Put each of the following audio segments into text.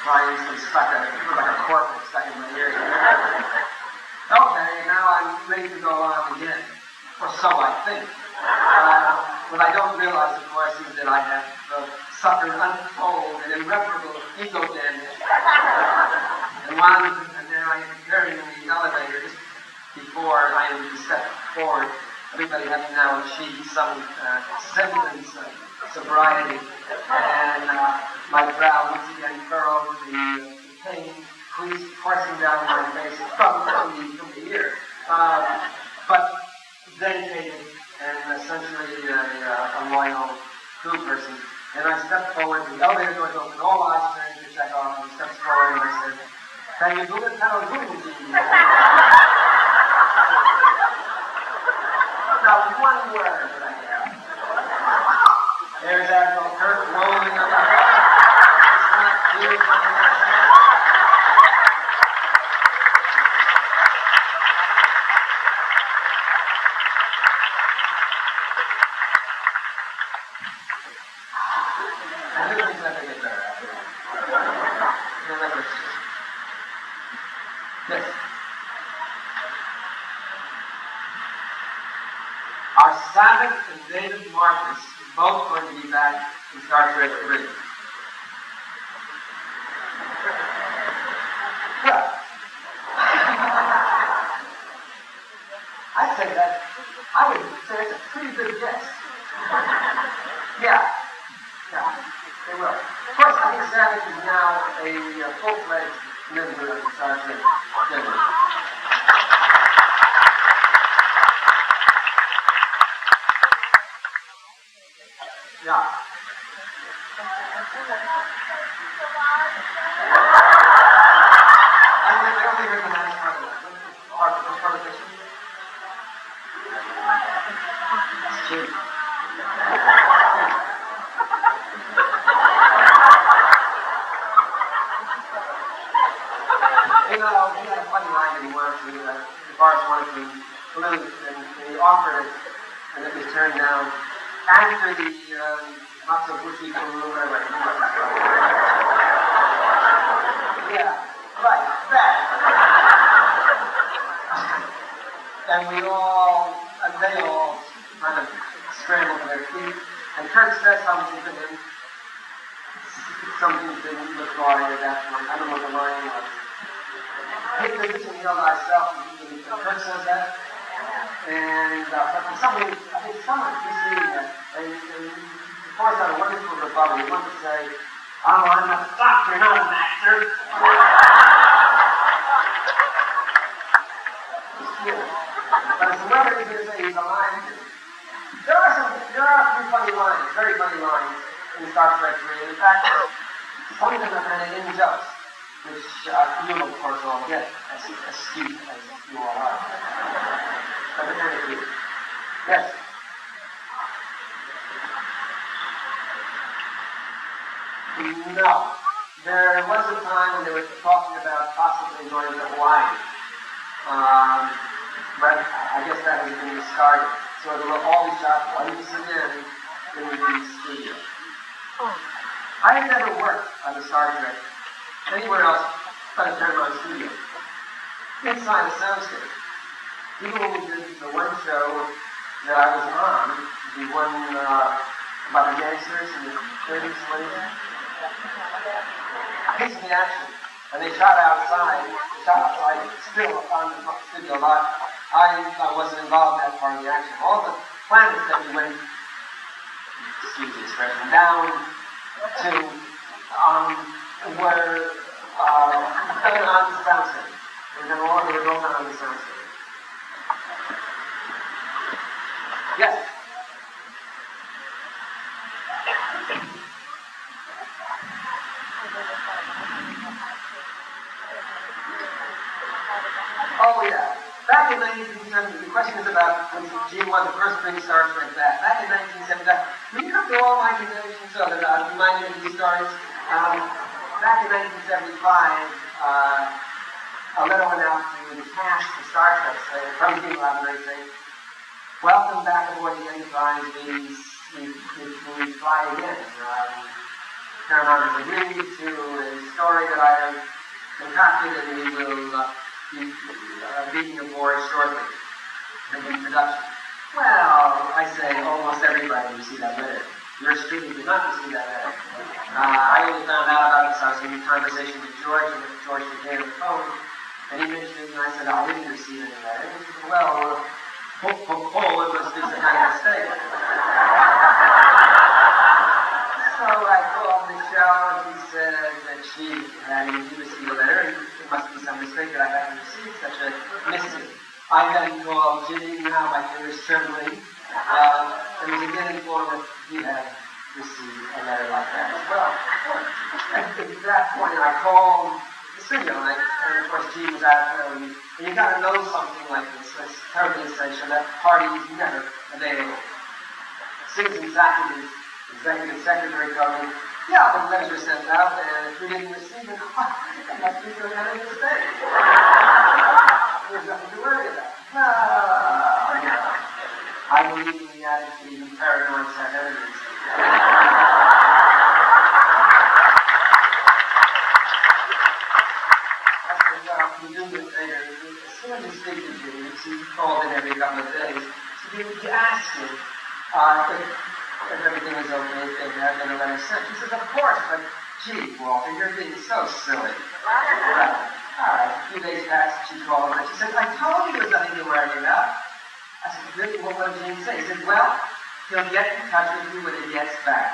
trying some stuck in like a cork stuck in my ear. Okay, now I'm ready to go on again. Or so I think. What I don't realize, of course, is that I have suffered untold and irreparable ego damage. And then I am preparing in the elevator just before I am to step forward. Everybody has now achieved some semblance of sobriety. And my brow once again furrowed, the pain coursing down my face from the ear. But dedicated and essentially a loyal, true person. And I stepped forward, the elevator doors opened, all eyes turned to check off, and he steps forward and I said, "Can you do it? Now one word that I have. There's Admiral Kirk rolling up the head. It's not tears running down his head. Yes. Our Sabbath and David Marcus both going to be back in Star Trek 3. Well, I'd say that, I would say it's a pretty good guess. Yeah, they will. Of course, I think Savage is now a full-fledged member of the Star Trek family. Yeah. I don't think there's a nice part of that. Which part of the picture? It's cute. He had a funny line that he wanted to, the Boris wanted to lose, and he offered it, and it was turned down after the not so bushy whatever. Yeah, right, that. And they all kind of scrambled to their feet, and Kurt said something to him. Something didn't look right at that point. I don't know what the line was. Take the position, heal thyself, and Kurt says that. And but for somebody, I think someone preceding that, and forced out a wonderful rebuttal. He wanted to say, "Oh, I'm a doctor, not an actor." But as whoever is going to say he's a lion, there are a few funny lines, very funny lines in Star Trek 3. In fact, some of them are kind of in-jokes, which you, of course, all get as astute as you all are. But they're kind of cute. Yes? No. There was a time when they were talking about possibly going to Hawaii. But I guess that has been discarded. So it will all be shot once again in the studio. I have never worked on a Star Trek anywhere else but a Paramount studio. Inside a soundstage. Even when we did the one show that I was on, the one about the gangsters and the 30s, 20s, piece of the action. And they shot outside still on the studio lot. I wasn't involved in that part of the action. All the planets that we went, excuse the expression, down to were on the soundstage. They were both on the soundstage. Yes? Oh, yeah. Back in 1970, the question is about when Gene was the first big Star Trek back. Back in 1970, when you come to all my conventions, so that I'm reminded of these stories, back in 1975, a letter went out to the cast of Star Trek from the King Library saying, "Welcome back aboard the Enterprise. We fly again." Paramount has agreed to a story that I have concocted, and we will be beating the board shortly in production. Well, I say almost everybody received that letter. Your student did not receive that letter. I only found out about this. I was in conversation with George, and George was there on the phone, and he mentioned it, and I said, I didn't receive any letter. And he said, well, it was just a kind of mistake. So I called Michelle, and he said that she had indeed received a letter, and it must be some mistake that I hadn't received such a missive. I then called Jimmy, now my fingers trembling, and was again informed that he had received a letter like that as well. And at that point, I called the studio, and of course, Gene was out there, and you got to know something like this. It's terribly essential. That party is never available. Susan Zachary, executive secretary, told me, yeah, the letters were sent out, and if we didn't receive it, it must be some kind of mistake. There's nothing to worry about. I believe in the attitude even paranoids have enemies. I said, well, you do me a favor. As soon as you speak to Jimmy, he called in every couple of days, so you ask him if everything was okay, if they had been a letter sent. He says, of course, but gee, Walter, you're being so silly. All right, a few days passed, she called, and she said, I told you there was nothing to worry about. I said, really? What did Jane say? He said, well, he'll get in touch with you when he gets back.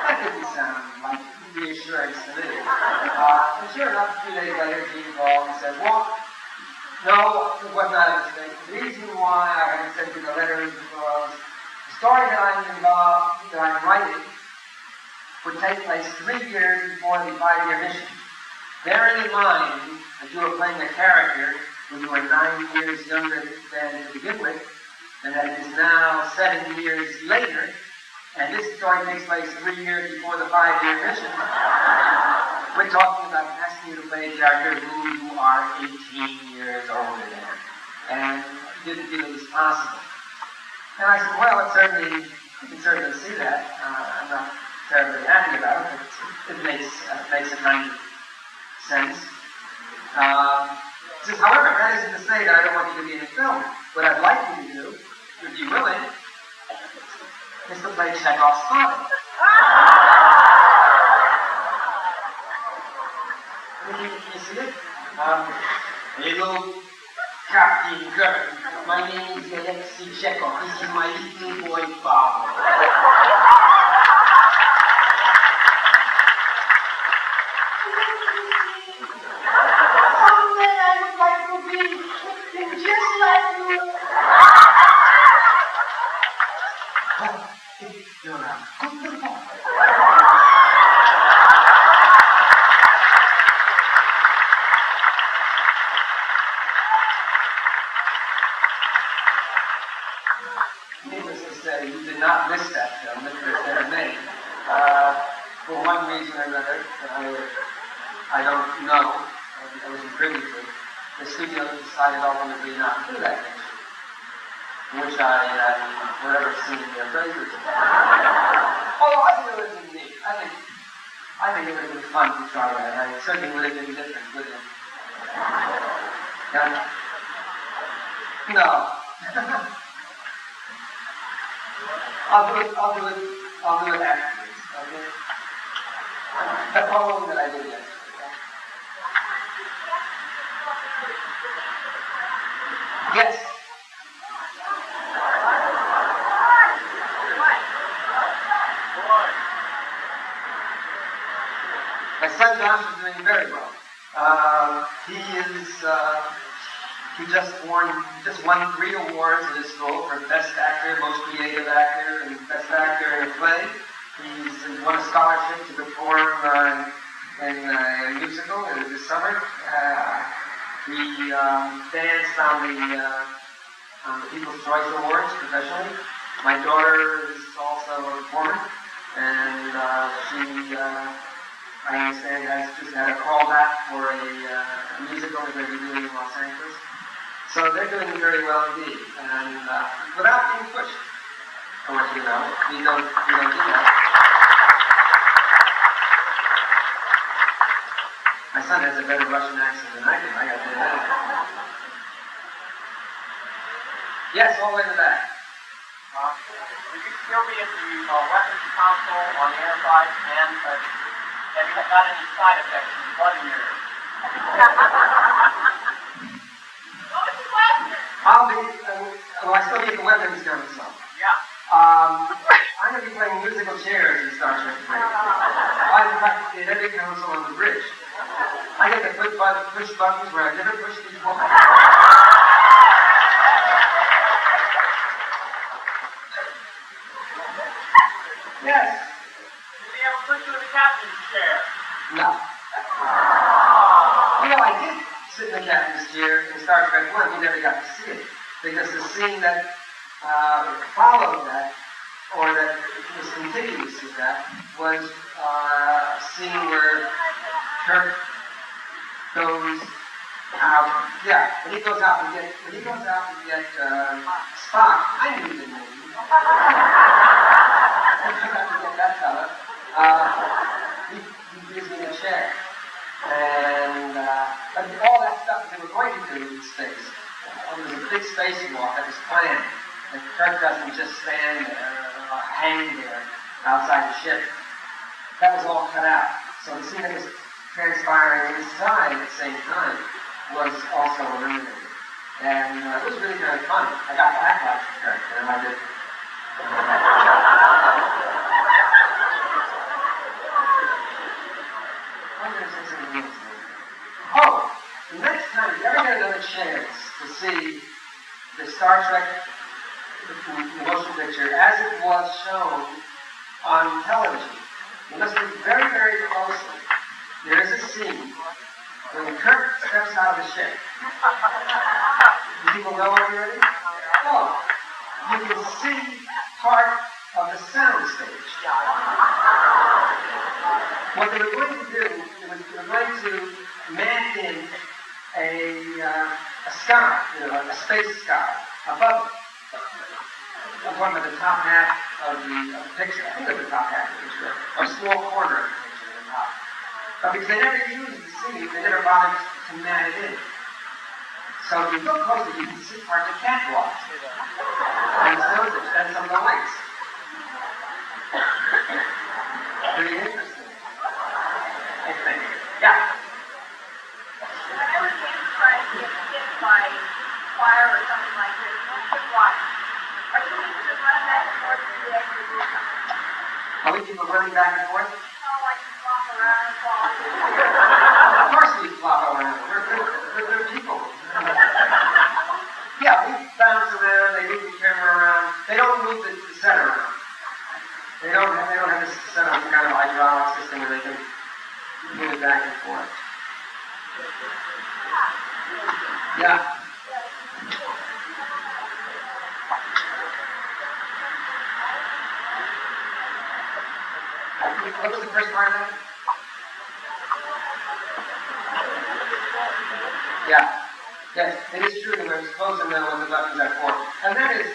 That didn't sound like reassurance to me. And sure enough, a few days later, Jane called and said, well, no, it was not a mistake. The reason why I haven't sent you the letter is because the story that I'm writing would take place 3 years before the 5-year mission. Bearing in mind that you were playing a character when you were 9 years younger than to begin with, and that it is now 7 years later, and this story takes place 3 years before the 5-year mission, we're talking about asking you to play a character who you are 18 years older than, and didn't feel it was possible. And I said, well, you can certainly see that. I'm not terribly happy about it, but it makes a kind of sense. He says, however, that isn't to say that I don't want you to be in the film. What I'd like you to do, if you're willing, is to play Chekhov's father. You see it? Hello, Captain Kirk. My name is Alexei Chekhov. This is my little boy father. You're a good boy. Needless to say, you did not miss that film. It was never made. For one reason or another, I don't know. I wasn't privy to it. The studio decided ultimately not to do that picture, which I forever seen their praises. Although I think it would have been neat. I think it would have been fun to try that. I certainly would have been different with him. Yeah. No. I'll do it afterwards, okay? The poem that I did yesterday. Yes. My son Josh is doing very well. He just won 3 awards at his school for Best Actor, Most Creative Actor, and Best Actor in a Play. He's won a scholarship to perform in a musical this summer. He danced on the People's Choice Awards professionally. My daughter is also a performer, and she, I understand, has just had a callback for a musical that they're doing in Los Angeles. So they're doing very well indeed, and without being pushed. I want you to know. We don't do that. My son has a better Russian accent than I do. I got to do that. Yes, all the way to the back. Would you still be at the weapons console on the Enterprise, and have you got any side effects from blood in your... What was the question? I still be at the weapons console. Yeah. I'm going to be playing musical chairs in Star Trek 3. I'm practically at every console on the bridge. I get to push buttons where I've never pushed before. Yes. Did he ever put you in the captain's chair? No. I did sit in the captain's chair in Star Trek 1. We never got to see it. Because the scene that followed that, or that was contiguous with that, was a scene where Kirk goes out. Yeah, when he goes out to get Spock, I knew the name. I have to get that fella. He gives me a chair. And but all that stuff that they were going to do in space. There was a big spacewalk that was planned. And Kirk doesn't just stand there or hang there outside the ship. That was all cut out. So the scene that was transpiring inside at the same time was also eliminated. And it was really kind of fun. I got backlash from Kirk, and I did. Oh, the next time you ever get another chance to see the Star Trek motion picture as it was shown on television, you must look very, very closely. There is a scene when Kirk steps out of the ship. Do people know already? No. You can see part of the sound stage. What they were going to do was they were going to man in a sky, a space sky above it. I'm talking about the top half of the picture. I think of the top half of the picture, or a small corner of the picture at the top. But because they never used the scene, they never bothered to man it in. So if you look closely, you can see parts of catwalks and some of the lights. Pretty interesting, I think. Yeah. Whenever you try to get hit by fire or something like this, what's your watch? Are you able to run back and forth to the edge of the roof? Are we people running back and forth? Oh, like you flop around and fall. Of course we flop around. We're good people. Yeah, we bounce around, they move the camera around. They don't move the set around. They don't have this set on some kind of hydraulic system where they can move it back and forth. Yeah. What was the first part of that? Yeah. Yes, it is true that we're supposed to know what the buttons are for. And that is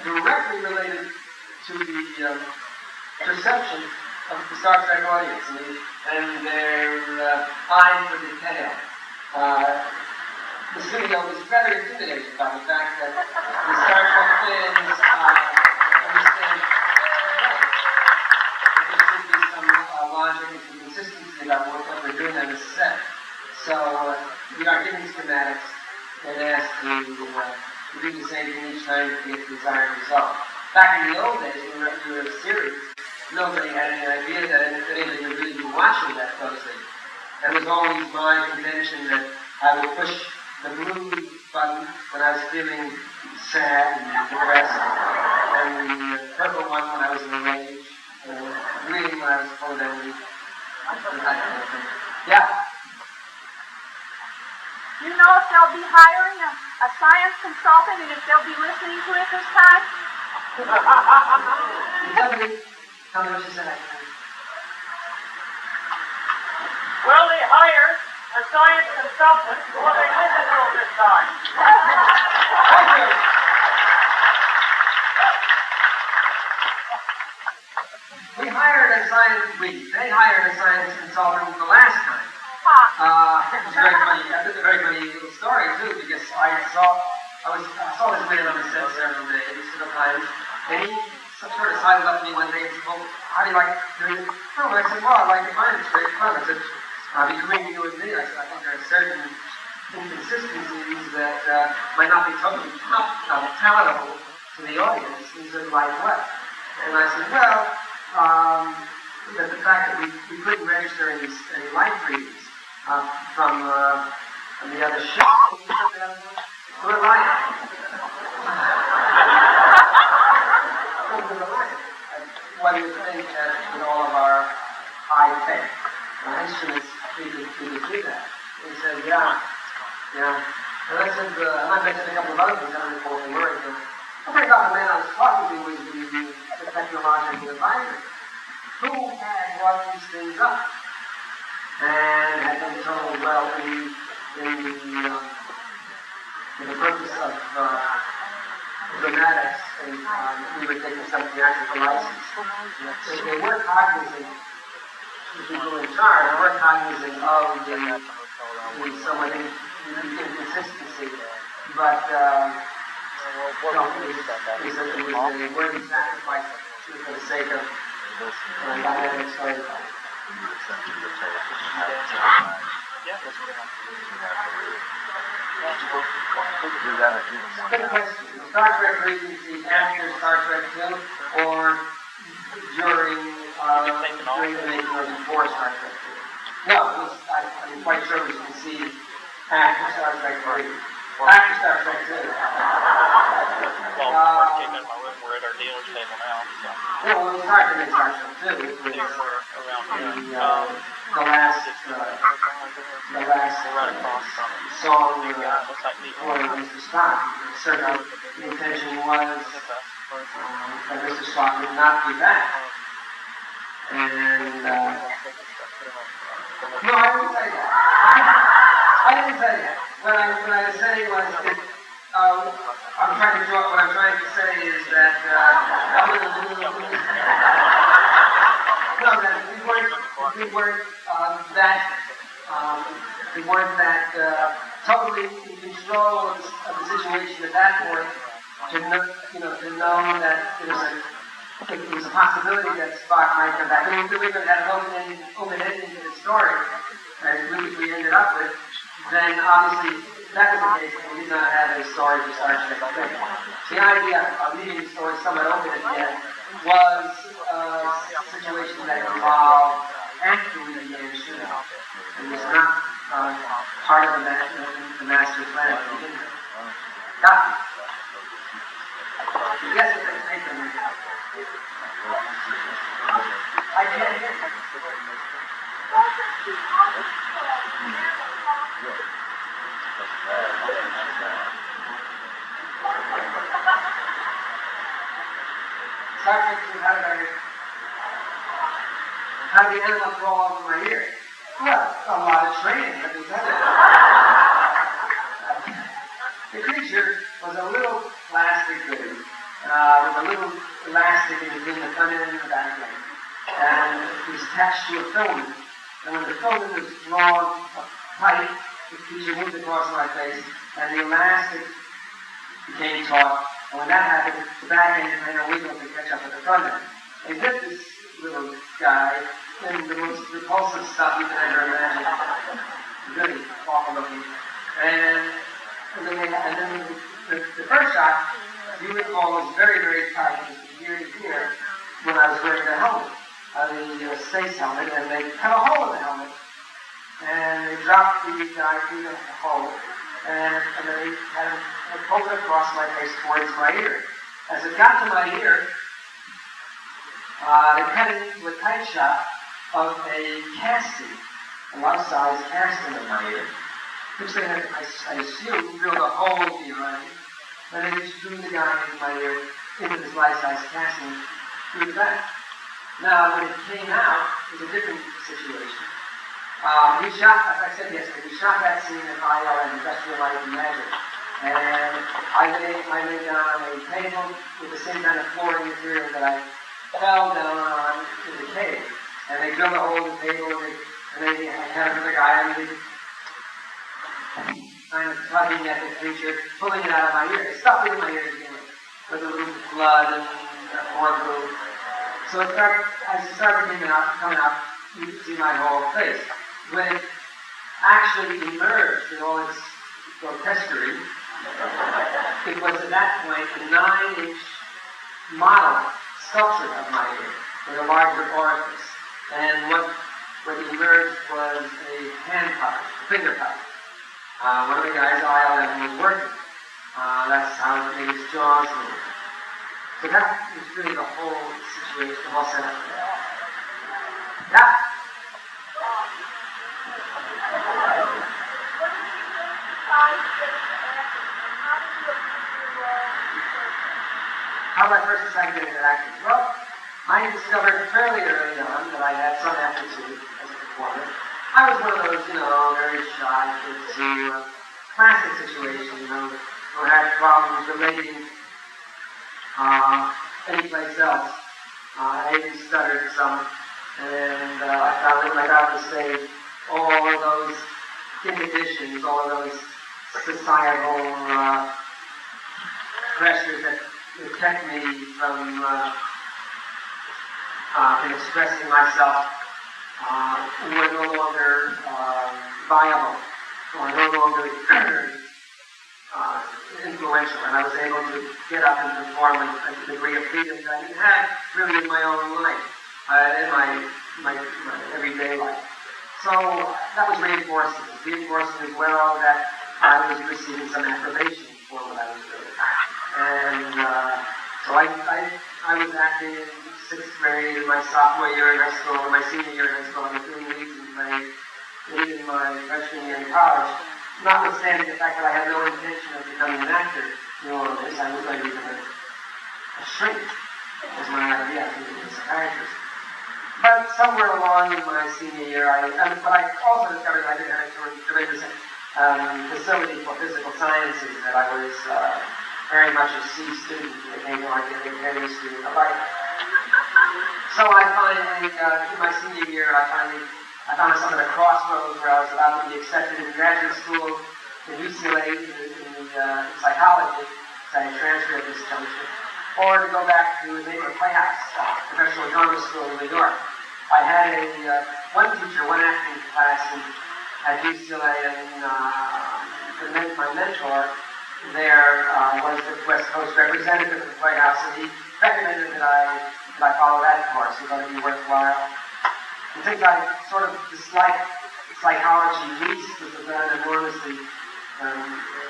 directly related to the perception of the Star Trek audience and their eye for detail. The studio was rather intimidated by the fact that the Star Trek fans understand that there should be some logic and some consistency about what they're doing on the set. So we are giving schematics and asked to do the same thing each time to get the desired result. Back in the old days, when we were a series, nobody had any idea that anybody would really be watching that closely. It was always my convention that I would push the blue button when I was feeling sad and depressed, and the purple one when I was in a rage, and the green when I was full of energy. Yeah. Do you know if they'll be hiring a science consultant and if they'll be listening to it this time? Somebody, tell me what you said. Will they hire a science consultant or they listen to him this time? Thank you. they hired a science consultant the last time. It was very funny. That's a very funny little story too, because I saw this man on the set several days at a time, and he sort of sidled up to me one day and said, "Well, how do you like doing it?" Oh, I said, "Well, I like to find it straight fun." I said, "Between you and me," I said, "I think there are certain inconsistencies that might not be totally palatable to the audience in certain light way." And I said, "Well, that the fact that we couldn't register any light readings from the other show, we're lying." What do you think that with all of our high-tech instruments, we could do that? He said, yeah. And I said, I mentioned a couple of other things, I don't recall what they were. I think the man I was talking to was the technological advisor, who had brought these things up and had been told, well, for the purpose of dramatics, and we were taking some theatrical license. So they were cognizant, the people in charge were cognizant of the somewhat inconsistency, but it was a worthy sacrifice for the sake of dynamic storytelling. Good question. Star Trek Regency after Star Trek 2 or during the making or before Star Trek 2? No, I'm quite sure it was conceived after Star Trek 3. After Star Trek 2. We're at our dealer's table now. So. Yeah, well, we started in Star Trek 2. It was the last song for Mr. Spock. Certainly, the intention was that Mr. Spock would not be back. And no, I didn't say that. I didn't say that. What I was saying was that what I'm trying to say is that we weren't that totally in control of the situation at that point to know that there was a possibility that Spock might come back. And if we had an open ending to the story, which we ended up with, then obviously that was the case. We did not have a story for Star Trek. The idea of leaving the story somewhat open at the end was a situation that involved after we began shooting. It was not part of the master plan to begin with. Copy. Yes, I can. I can't hear you. Star Trek, how did the animal crawl over my ear? Well, a lot of training, let me tell you. The creature was a little plastic goody, with a little elastic in between the front end and the back end. And it was attached to a filament. And when the filament was drawn tight, the creature moved across my face, and the elastic became taut. And when that happened, the back end kind of wiggled to catch up with the front end. They did this little guy in the most repulsive stuff you can ever imagine. Really awful looking. And then the first shot, if you recall, was very, very tight. It was from ear to ear when I was wearing the helmet, the space helmet, and they cut a hole in the helmet. And they dropped the guy through the hole, and then they had him pulled it across my face towards my ear. As it got to my ear, they cut it into a tight shot of a casting, a life-size casting of my ear, which they had, I assume, drilled a hole behind, and they just drew the guy into my ear, into this life-size casting, through the back. Now, when it came out, it was a different situation. We shot, as I said yesterday, we shot that scene at IL, Industrial Light and Magic. And I lay down on a table with the same kind of flooring material that I fell down in the cave. And they drilled a hole in the table, and they had another guy, and they kind of tugging at the creature, pulling it out of my ear. It stuck it in my ear again, with a little blood and more glue. So as it started coming out, you could see my whole face. When it actually emerged in all its grotesquerie, it was at that point a 9-inch model sculpture of my ear, with a larger orifice. And what emerged was a hand puppet, a finger puppet. One of the guys, I-11, was working. That's how it made his jaws move. So that was really the whole situation, the whole setup. Yeah? How did I first decide to get into acting? Well, I discovered fairly early on that I had some aptitude as a performer. I was one of those, very shy kids who, classic situation, who had problems relating any place else. I even stuttered some, and I found that when I got on the stage, all of those inhibitions, all of those societal pressures that kept me from expressing myself were no longer viable, or no longer influential, and I was able to get up and perform with a degree of freedom that I didn't have really in my own life, in my everyday life. So that was reinforcing as well that I was receiving some approbation for what I was doing. And so I was acting in 6th grade, in my sophomore year in high school, in my senior year in high school. I was doing leads and plays in my freshman year in college. Notwithstanding the fact that I had no intention of becoming an actor in all of this, I was going to become a shrink. That was my idea. I was going to be a psychiatrist. But somewhere along in my senior year, but I also discovered that I didn't have a tremendous facility for physical sciences, that I was very much a C student, and came like an A student alike. So I finally, in my senior year, I found myself at a crossroads where I was about to be accepted in graduate school at UCLA in psychology, so I transferred at this juncture, or to go back to the neighborhood playhouse, professional drama school in New York. I had one teacher, one acting class at UCLA, and my mentor there was the West Coast representative of the Playhouse, and he recommended that I follow that course. It was going to be worthwhile. And since I sort of disliked psychology least, which was an enormously,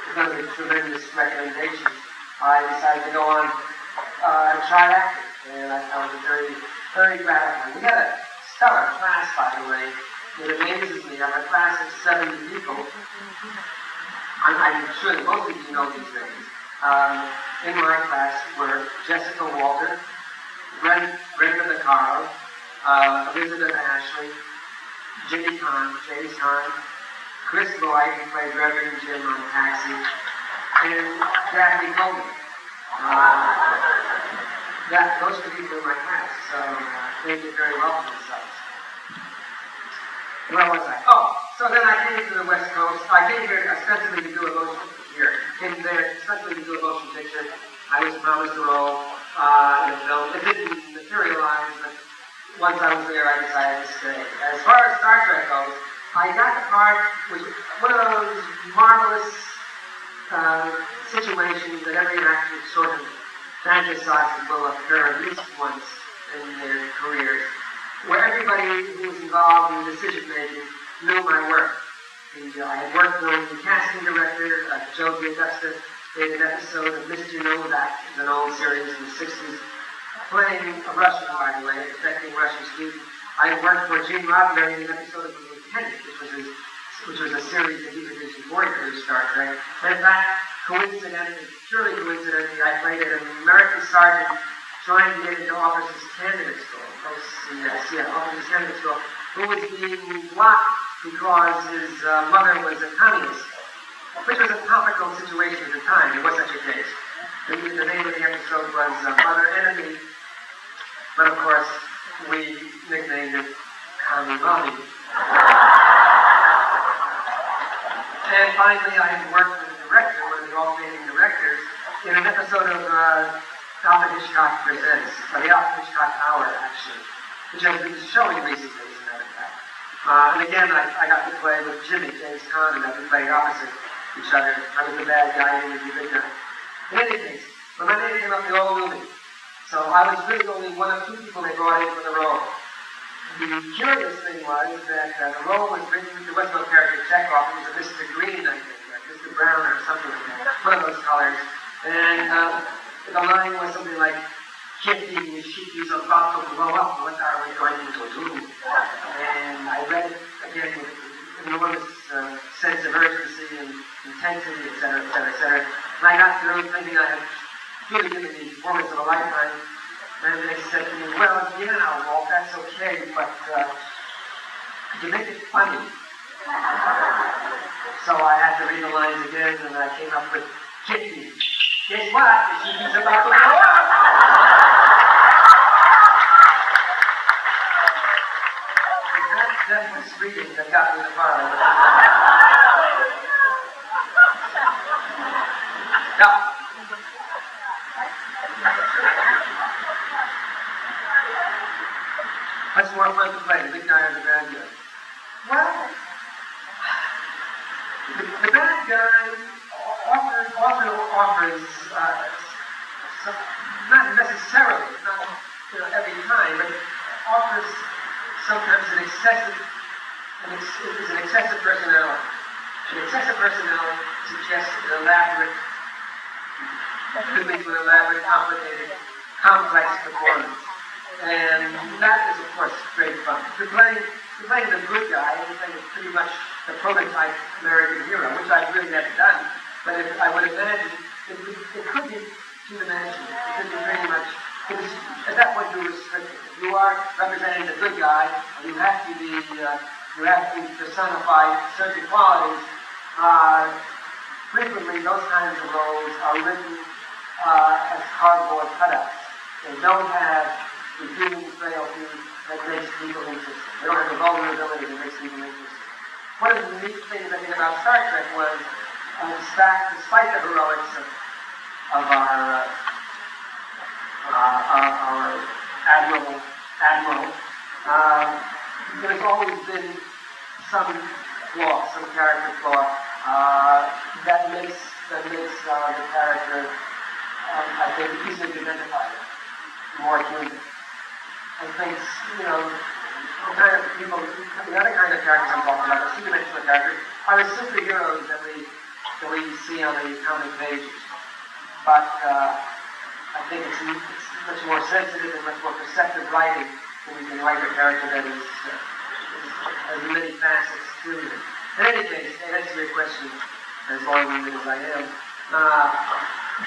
because of tremendous recommendations, I decided to go on and try acting, and I found it very, very gratifying. We had a stellar class, by the way. It amazes me. I have a class of 70 people. I'm sure that most of you know these names. In my class were Jessica Walter, Brenda Vaccaro, Elizabeth Ashley, James Hahn, Chris Lloyd, who played Reverend Jim on Taxi, and Daphne Koenig. Those are the people in my class, so they did very well for themselves. Where was I? Oh, so then I came to the West Coast. I came here ostensibly to do a motion picture. Came there ostensibly to do a motion picture. I was promised a role in a film. It didn't materialize, but once I was there, I decided to stay. As far as Star Trek goes, I got the part, which was one of those marvelous situations that every actor sort of fantasizes will occur at least once in their careers, where everybody who was involved in decision-making knew my work. I had worked for the casting director, Joe D'Augusta, did an episode of Mr. Novak, an old series in the 60s, playing a Russian, by the way, affecting Russian students. I had worked for Gene Roddenberry in an episode of The Lieutenant, which was a series that he produced before he produced Star Trek. And in fact, purely coincidentally, I played an American sergeant trying to get into officers' candidate school, officers' candidate school, who was being blocked because his mother was a communist, which was a topical situation at the time. There was such a case. The name of the episode was Mother Enemy, but of course, we nicknamed it Kami Mommy. And finally, I had worked with a director, one of the alternating directors, in an episode of Alfred Hitchcock Presents, or the Alfred Hitchcock Hour, actually, which has been showing recently, as a matter of fact. And again, I got to play with Jimmy, James Caan, and we played opposite each other. I was the bad guy, and he was the good guy. In any case, when my name came up, they all knew me. So I was really only one of two people they brought in for the role. The curious thing was that the role was written, there was no character Chekhov, it was a Mr. Green, I think, or Mr. Brown or something like that, one of those colors. And the line was something like, Kitty, she's about to blow up, what are we going to do? And I read it again with enormous sense of urgency and intensity, etc., etc., etc. And I got through thinking I had truly given the performance of a lifetime. And they said to me, well, yeah, Walt, that's okay, but could you make it funny? So I had to read the lines again, and I came up with Kitty. Guess what? She's about to blow up! That was reading that got me the fire. Now, what's more fun to play, the big guy or the bad guy? Well, the bad guy often offers, not necessarily, not every time, but offers sometimes an excessive personality. An excessive personality suggests an elaborate, could lead to an elaborate, complicated, complex performance. And that is, of course, great fun. You're playing the good guy, you're playing pretty much the prototype American hero, which I've really never done. But if I would imagine, it could be two-dimensional. It could be pretty much, because at that point you're restricted. You are representing the good guy, and you have to personify certain qualities. Frequently, those kinds of roles are written as cardboard cutouts. They don't have the human frailty that makes people interesting. They don't have the vulnerability that makes people interesting. One of the neat things I think about Star Trek was, despite the heroics of our admiral, there's always been some flaw, some character flaw that makes the character, I think, easily identified, more human. I think, the kind of people, the other kind of characters I'm talking about, the two-dimensional characters, are the superheroes that we see on the comic pages. But I think it's much more sensitive and much more perceptive writing when we can write a character that has many facets to it. In any case, to answer your question as long-winded as I am,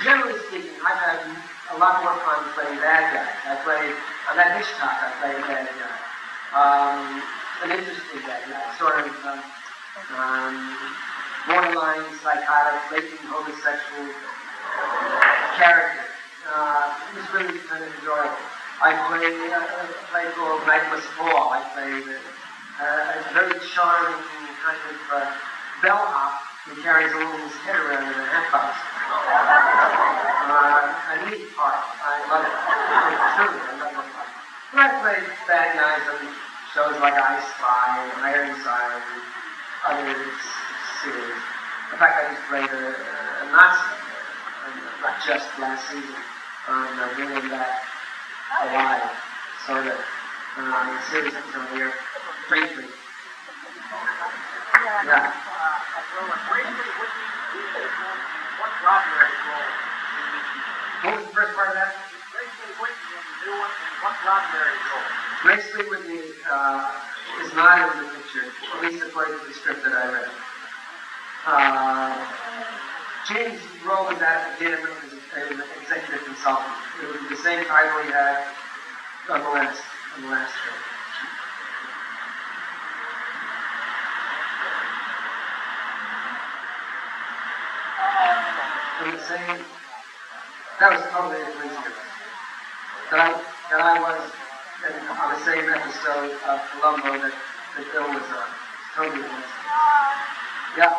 generally speaking, I've had a lot more fun playing bad guys. On that Hitchcock, I played a bad guy. An interesting bad guy, sort of borderline psychotic, latent homosexual character. It was really kind of enjoyable. I played a called Night Must Fall. I played a very charming kind of bellhop who carries a woman's head around in a hat box. A neat part. I love it. Truly, I love that part. And I played bad guys on shows like I Spy and Ironside and other series. In fact, I just played a Nazi, not just last season, on Bringing Back Alive, sort of, series that was on here briefly. Yeah. What was the first part of that? Grace Lee Whitney is not in the picture, at least according to the script that I read. James role in that again was an executive consultant. It was the same title he had on the last show. And the same, that was totally a coincidence. That that I was on the same episode of Columbo that Bill was on. Totally was. Yeah.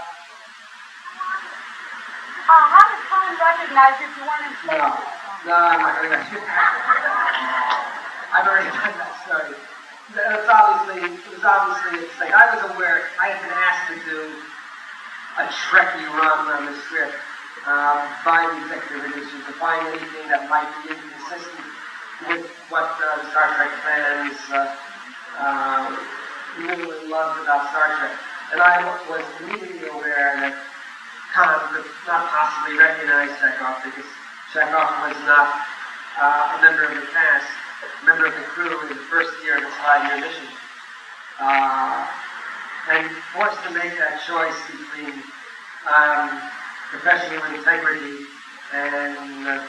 How did Cohen recognize if you weren't in space? No, I'm not going to. I've already done that story. It was obviously a mistake. I was aware I had been asked to do a Trekkie run on the script by the executive producers to find anything that might be inconsistent with what the Star Trek fans knew and loved about Star Trek. And I was immediately aware that Khan could not possibly recognize Chekhov because Chekhov was not a member of the cast, a member of the crew in the first year of his 5-year mission. And forced to make that choice between professional integrity and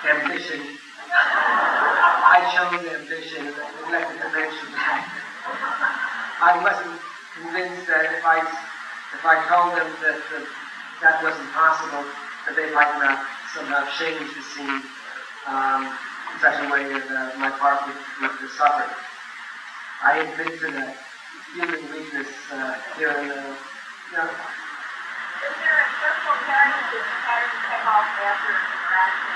ambition. I chose ambition and neglected to mention that. I wasn't convinced that if I told them that that wasn't possible, that they might not somehow change the scene in such a way that my part would suffer. I admit to that human weakness here and there. Is there a special character that you had to check off after interaction?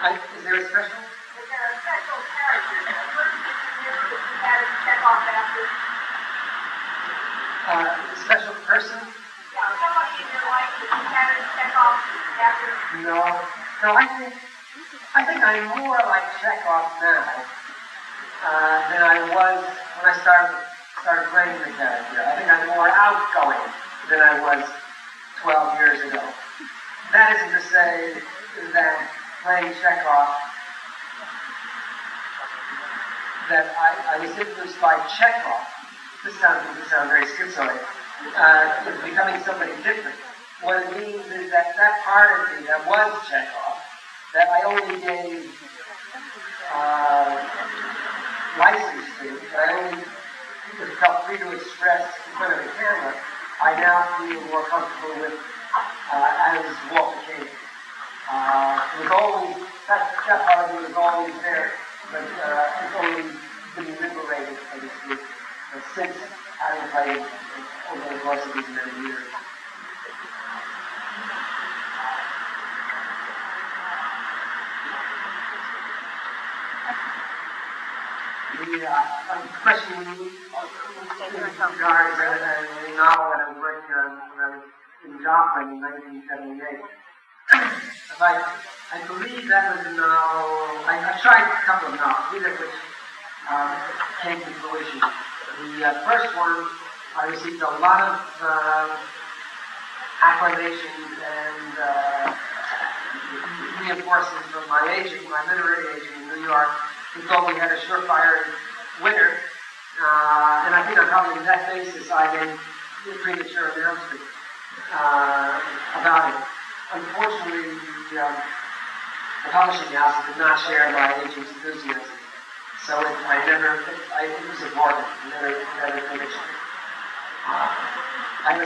Is there a special? Is there a special character, a person that you knew that you had to check off after? A special person? Yeah, somebody in your life that you had to check off after? No, I think I'm more like Chekhov now than I was when I started playing the character. I think I'm more outgoing than I was 12 years ago. That isn't to say that playing Chekhov, that I was influenced by Chekhov. This sounds very schizoid. Becoming somebody different. What it means is that that part of me that was Chekhov, that I only gave license to, that I only felt free to express in front of the camera, I now feel more comfortable with as Walter Koenig. It was always, that part of me was always there, but it's only been liberated, so to speak, since having played over the course of these many years. The question regards a novel that I was working on when I was in Joplin in 1978. I believe that was a novel. I tried a couple of novels, either of which came to fruition. The first one, I received a lot of acclamations and reinforcements from my agent, my literary agent in New York, who told me we had a surefire winner. And I think on probably that basis I made a premature announcement about it. Unfortunately, the publishing house did not share my agent's enthusiasm. So it was aborted. Never finished. I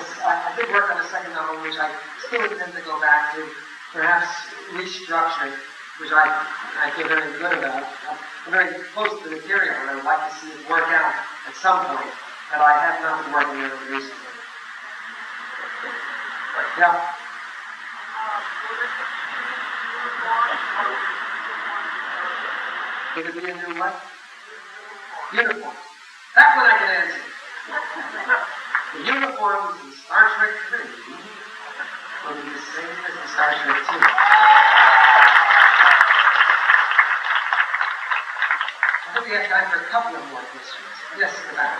did work on a second novel, which I still intend to go back to, perhaps restructure, which I feel very good about. I'm very close to the material, and I would like to see it work out at some point, but I have not been working on it recently. Yeah. Will it be a new what? Uniform. That one I can answer. The uniforms in Star Trek 3 will be the same as in Star Trek 2. I think we have time for a couple of more questions. Yes, in the back.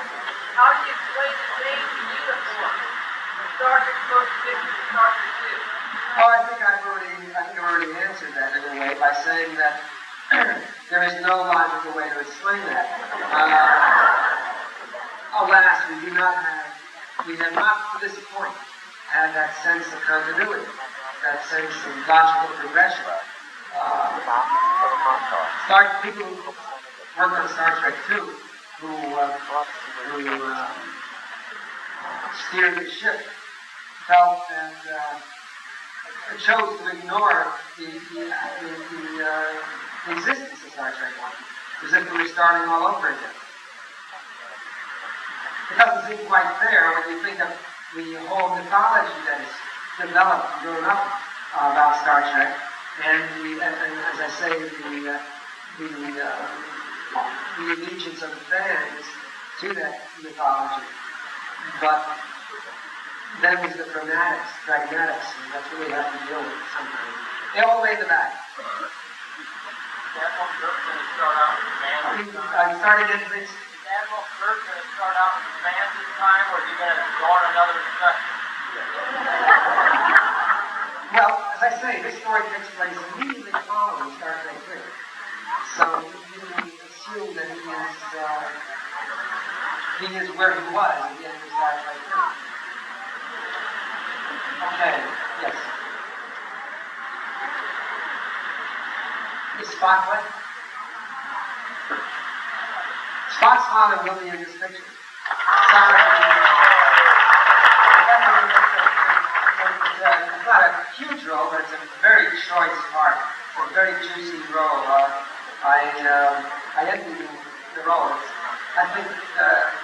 How do you explain the change in uniform from Star Trek First Edition to Star Trek 2? Oh, I think I've already answered that in a way by saying that there is no logical way to explain that. Alas, we have not to this point had that sense of continuity, that sense of logical progression. People who worked on Star Trek 2, who steered the ship, felt that chose to ignore the the existence of Star Trek 1. As if we were starting all over again. It doesn't seem quite fair when you think of the whole mythology that is developed and grown up about Star Trek, and as I say, the allegiance of the fans to that mythology. But then there's the pragmatics, and that's what we have to deal with sometimes. They all lay in the back. Admiral Kirk's going to start out with fans this time? Starting in this. Is Admiral Kirk going to start out with fans this time, or is he going to go on another discussion? Well, as I say, this story takes place immediately following Star Trek 3. So you can assume that he is where he was at the end of Star Trek 3. Okay, yes. Is Spock what? Spock's father will be in this picture. It's not a huge role, but it's a very choice part. It's a very juicy role. I envy the role. I think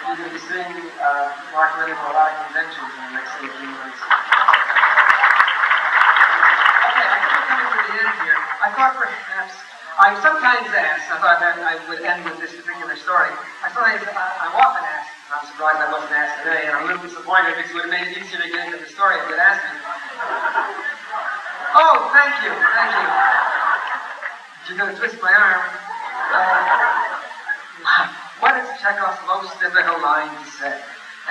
you're going to be seeing Mark Rennie for a lot of conventions in the next 18 months. Okay, I think we're coming to the end here. I thought perhaps, I'm sometimes asked, I thought that I would end with this particular story. I'm often asked, and I'm surprised I wasn't asked today, and I'm a little disappointed because it would have made it easier to get into the story if you'd asked me. Oh, thank you. You're going to twist my arm. What is Chekhov's most difficult line to say?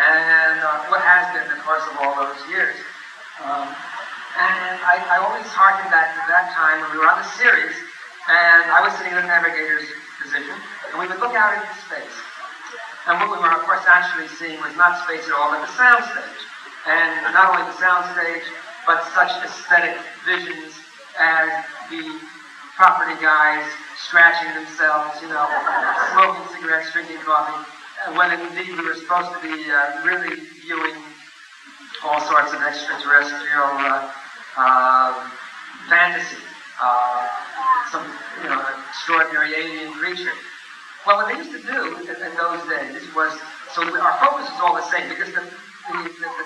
And what has been the course of all those years? And I always harken back to that time when we were on the series, and I was sitting in the navigator's position, and we would look out into space. And what we were, of course, actually seeing was not space at all, but the sound stage. And not only the sound stage, but such aesthetic visions as the property guys scratching themselves, smoking cigarettes, drinking coffee, when indeed we were supposed to be really viewing all sorts of extraterrestrial fantasy, some extraordinary alien creature. Well, what they used to do in those days was, so our focus was all the same, because the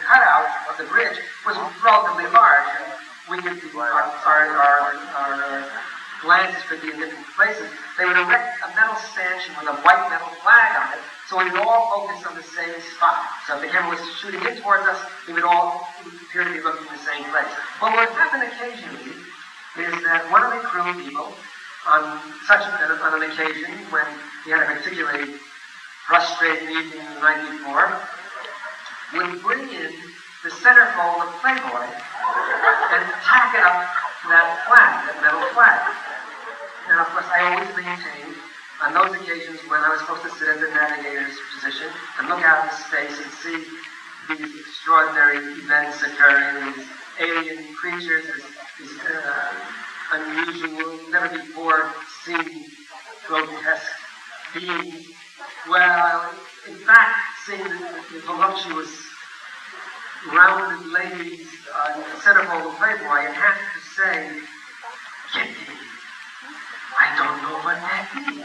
cutout of the bridge was relatively large, and we could our glances could be in different places. They would erect a metal stanchion with a white metal flag on it, so we would all focus on the same spot. So if the camera was shooting in towards us, we would all appear to be looking in the same place. But what would happen occasionally is that one of the crew people, on an occasion when he had a particularly frustrating evening the night before, would bring in the centerfold of Playboy and tack it up to that flag, that metal flag. And of course, I always maintained, on those occasions when I was supposed to sit in the navigator's position and look out into space and see these extraordinary events occurring, these alien creatures, these unusual, never before seen grotesque beings. Well, in fact, seeing the voluptuous, rounded ladies in the centerfold of Playboy, and have to say, Kitty, I don't know what that means.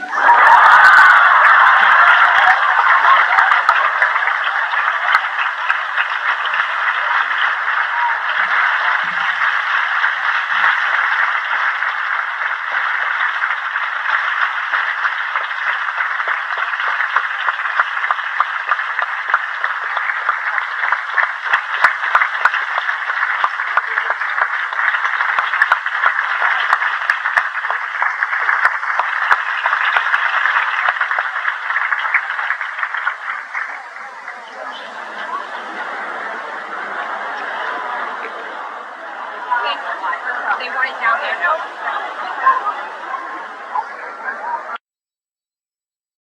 They want it down there now.